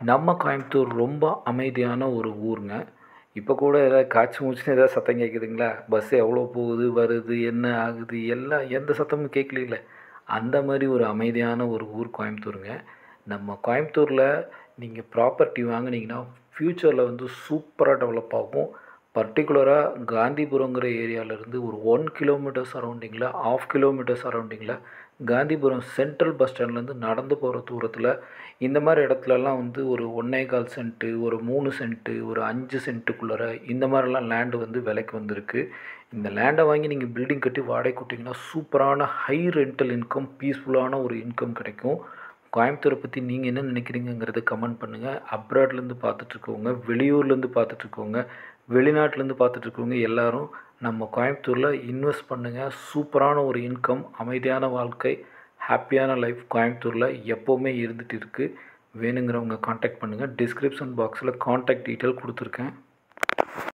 நம்ம கோயம்புத்தூர் ரொம்ப அமைதியான ஒரு ஊருங்க. இப்போ கூட ஏதாவது காய்ச்சி மூச்சுன்னு ஏதாவது சத்தம் கேட்குதுங்களா? பஸ் எவ்வளோ போகுது, வருது, என்ன ஆகுது, எல்லாம் எந்த சத்தமும் கேட்கலைல்ல. அந்த மாதிரி ஒரு அமைதியான ஒரு ஊர் கோயம்புத்தூருங்க. நம்ம கோயம்புத்தூரில் நீங்கள் ப்ராப்பர்ட்டி வாங்குனீங்கன்னா, ஃப்யூச்சரில் வந்து சூப்பராக டெவலப் ஆகும். பர்ட்டிகுலராக காந்திபுரங்கிற ஏரியாவிலேருந்து ஒரு 1 கிலோமீட்டர் சரௌண்டிங்கில், 1/2 கிலோமீட்டர் சரௌண்டிங்கில் காந்திபுரம் சென்ட்ரல் பஸ் ஸ்டாண்ட்லேருந்து நடந்து போகிற தூரத்தில் இந்த மாதிரி இடத்துலலாம் வந்து ஒரு 1.25 சென்ட்டு, ஒரு 3 சென்ட்டு, ஒரு 5 சென்ட்டுக்குள்ளார இந்த மாதிரிலாம் லேண்டு வந்து விலைக்கு வந்திருக்கு. இந்த லேண்டை வாங்கி நீங்கள் பில்டிங் கட்டி வாடகைக்கு விட்டிங்கன்னா சூப்பரான ஹை ரெண்டல் இன்கம், பீஸ்ஃபுல்லான ஒரு இன்கம் கிடைக்கும். கோயம்புத்தூரை பற்றி நீங்கள் என்ன நினைக்கிறீங்கங்கிறத கமெண்ட் பண்ணுங்கள். அப்ராட்லேருந்து பார்த்துட்ருக்கவங்க, வெளியூர்லேருந்து பார்த்துட்ருக்கவங்க, வெளிநாட்டிலேருந்து பார்த்துட்ருக்கவங்க எல்லோரும் நம்ம கோயம்புத்தூரில் இன்வெஸ்ட் பண்ணுங்கள். சூப்பரான ஒரு இன்கம், அமைதியான வாழ்க்கை, ஹாப்பியான லைஃப் கோயம்புத்தூரில் எப்போவுமே இருந்துகிட்டு இருக்குது. வேணுங்கிறவங்க காண்டாக்ட் பண்ணுங்கள். டிஸ்கிரிப்ஷன் பாக்ஸில் காண்டாக்ட் டீட்டெயில் கொடுத்துருக்கேன்.